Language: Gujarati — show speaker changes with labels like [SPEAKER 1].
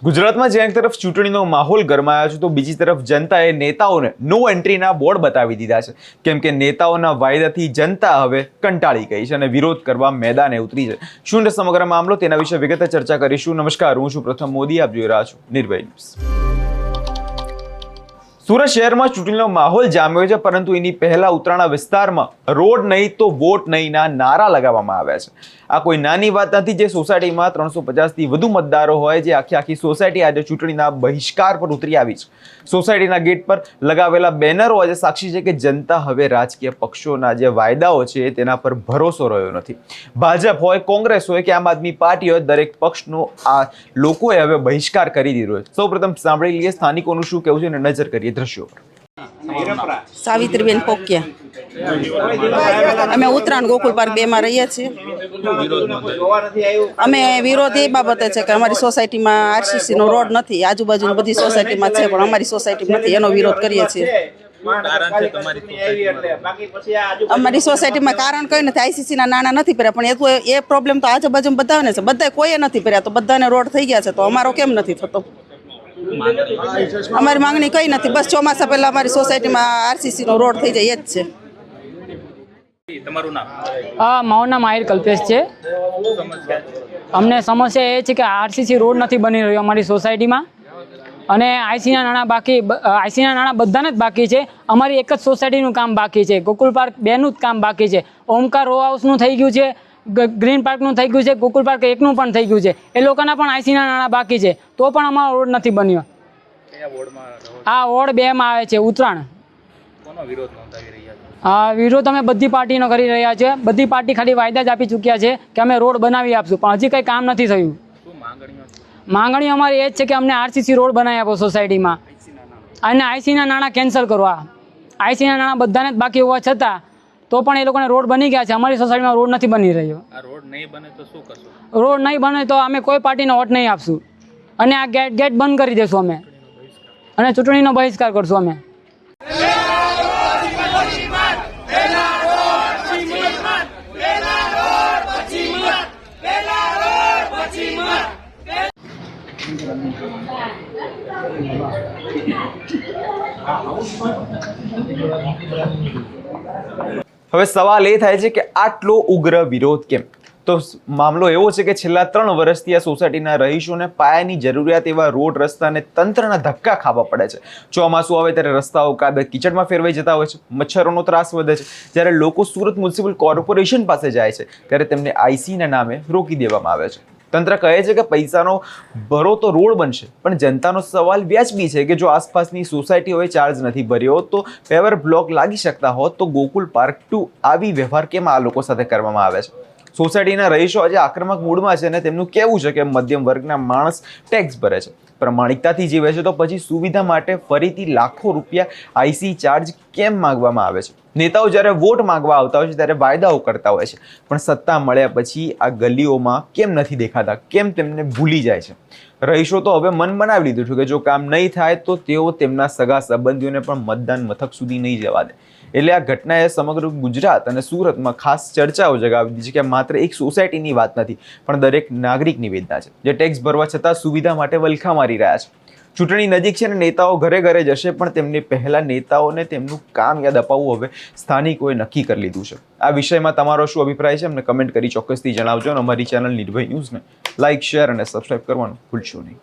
[SPEAKER 1] ગુજરાતમાં જ્યાં એક તરફ ચૂંટણીનો માહોલ ગરમાયો છે તો બીજી તરફ જનતાએ નેતાઓને નો એન્ટ્રીના બોર્ડ બતાવી દીધા છે, કેમ કે નેતાઓના વાયદાથી જનતા હવે કંટાળી ગઈ છે અને વિરોધ કરવા મેદાને ઉતરી છે. શું સમગ્ર મામલો તેના વિશે વિગતે ચર્ચા કરીશું. નમસ્કાર, હું છું પ્રથમ મોદી, આપ જોઈ રહ્યા છો નિર્ભય ન્યૂઝ. સુરત શહેરમાં ચૂંટણીનો માહોલ જામ્યો છે, પરંતુ એની પહેલા ઉત્તરાણા વિસ્તારમાં રોડ નહીં તો વોટ નહીંના નારા લગાવવામાં આવ્યા છે. આ કોઈ નાની વાત નથી. જે સોસાયટીમાં 350થી વધુ મતદારો હોય, જે આખી સોસાયટી આજે ચૂંટણીના બહિષ્કાર પર ઉતરી આવી છે. સોસાયટીના ગેટ પર લગાવેલા બેનરો આજે સાક્ષી છે કે જનતા હવે રાજકીય પક્ષોના જે વાયદાઓ છે તેના પર ભરોસો રહ્યો નથી. ભાજપ હોય, કોંગ્રેસ હોય કે આમ આદમી પાર્ટી હોય, દરેક પક્ષનો આ લોકોએ હવે બહિષ્કાર કરી દીધો છે. સૌપ્રથમ સાંભળી લઈએ સ્થાનિકોનું શું કહેવું છે અને નજર કરીએ દ્રશ્યો પર.
[SPEAKER 2] સાવિત્રીબેન પોકિયા, અમે ઉત્તરાયણ ગોકુલ પાર્ક 2 માં રહીએ છીએ. અમે વિરોધ એ બાબતે છે કે અમારી સોસાયટીમાં આરસીસી નો રોડ નથી. આજુબાજુની બધી સોસાયટીમાં છે પણ અમારી સોસાયટીમાં નથી, એનો વિરોધ કરીએ છીએ. અમારી સોસાયટીમાં કારણ કઈ નથી, આઈસીસી ના નાણાં નથી ભર્યા, પણ એ પ્રોબ્લેમ તો આજુબાજુ બધાને છે. બધા કોઈએ નથી ભર્યા તો બધાને રોડ થઈ ગયા છે, તો અમારો કેમ નથી થતો? અમારી માંગણી કઈ નથી, બસ ચોમાસા પહેલા અમારી સોસાયટીમાં આરસીસી નો રોડ થઈ જાય એ જ છે.
[SPEAKER 3] તમારું નામ? મારું નામ આહિર કલ્પેશ છે. અમને સમસ્યા એ છે કે આરસીસી રોડ નથી બની રહ્યો અમારી સોસાયટીમાં, અને આઈસીના નાણાં બધાને જ બાકી છે. અમારી એક જ સોસાયટીનું કામ બાકી છે, ગોકુલ પાર્ક 2 નું જ કામ બાકી છે. ઓમકાર રો હાઉસનું થઈ ગયું છે, ગ્રીન પાર્કનું થઈ ગયું છે, ગોકુલ પાર્ક 1 નું પણ થઈ ગયું છે. એ લોકોના પણ આઈસીના નાણાં બાકી છે, તો પણ અમારો રોડ નથી બન્યો. આ વોર્ડ 2 માં આવે છે, ઉત્તરાયણ. વિરોધ અમે બધી પાર્ટીનો કરી રહ્યા છે. બધી પાર્ટી ખાલી વાયદા જ આપી ચૂક્યા છે કે અમે રોડ બનાવી આપશું, પણ હજી કંઈ કામ નથી થયું. માંગણીઓ અમારી એ જ છે કે અમને આરસીસી રોડ બનાવી આપો સોસાયટીમાં, અને આઈસીના નાણાં કેન્સલ કરવા. આઈસીના નાણાં બધાને જ બાકી હોવા છતાં તો પણ એ લોકોને રોડ બની ગયા છે. અમારી સોસાયટીમાં રોડ નથી બની રહ્યો. રોડ નહીં બને તો શું કરશું? રોડ નહીં બને તો અમે કોઈ પાર્ટીને વોટ નહીં આપશું, અને આ ગેટ બંધ કરી દેશું અમે, અને ચૂંટણીનો બહિષ્કાર કરશું અમે.
[SPEAKER 1] હવે સવાલ એ થાય છે કે આટલો ઉગ્ર વિરોધ કેમ? તો મામલો એવો છે કે છેલ્લા 3 વર્ષથી આ સોસાયટીના રહીશોને પાયાની જરૂરિયાત એવા રોડ, રસ્તા અને તંત્રના ધક્કા ખાવા પડે છે. ચોમાસું આવે ત્યારે રસ્તાઓ કાદવ કીચડમાં ફેરવાઈ જતા હોય છે, મચ્છરોનો ત્રાસ વધે છે. જ્યારે લોકો સુરત મ્યુનિસિપલ કોર્પોરેશન પાસે જાય છે ત્યારે તેમને આઈસીના નામે રોકી દેવામાં આવે છે. તંત્ર કહે છે કે પૈસાનો ભરો તો રોડ બનશે, પણ જનતાનો સવાલ વ્યાજબી છે કે જો આસપાસની સોસાયટીઓએ ચાર્જ નથી ભર્યો તો પેવર બ્લોક લાગી શકતા હોત, તો ગોકુલ પાર્ક 2 આવી વ્યવહાર કેમ આ લોકો સાથે કરવામાં આવે છે? સોસાયટીના રહીશો આજે આક્રમક મૂડમાં છે અને તેમનું કહેવું છે કે મધ્યમ વર્ગના માણસ ટેક્સ ભરે છે, પ્રમાણિકતાથી જીવે છે, તો પછી સુવિધા માટે ફરીથી લાખો રૂપિયા આઈસી ચાર્જ કેમ માંગવામાં આવે છે? નેતાઓ જ્યારે વોટ માંગવા આવતા હોય છે ત્યારે વાયદાઓ કરતા હોય છે, પણ સત્તા મળ્યા પછી આ ગલીઓમાં કેમ નથી દેખાતા? કેમ તેમને ભૂલી જાય છે? રહીશો તો હવે મન બનાવી લીધું છે કે જો કામ નહીં થાય તો તેઓ તેમના સગા સંબંધીઓને પણ મતદાન મથક સુધી નહીં જવા દે. એટલે આ ઘટનાએ સમગ્ર ગુજરાત અને સુરતમાં ખાસ ચર્ચાઓ જગાવી દીધી છે કે માત્ર એક સોસાયટીની વાત નથી, પણ દરેક નાગરિકની વેદના છે, જે ટેક્સ ભરવા છતાં સુવિધા માટે વલખા મારી રહ્યા છે. ચૂંટણી નજીક છે અને નેતાઓ ઘરે ઘરે જશે, પણ તેમની પહેલા નેતાઓને તેમનું કામ યાદ અપાવવું હવે સ્થાનિકોએ નક્કી કરી લીધું છે. આ વિષયમાં તમારો શું અભિપ્રાય છે અમને કમેન્ટ કરી ચોક્કસથી જણાવજો, અને અમારી ચેનલ નિર્ભય ન્યૂઝને લાઇક, શેર અને સબસ્ક્રાઇબ કરવાનું ભૂલશો નહીં.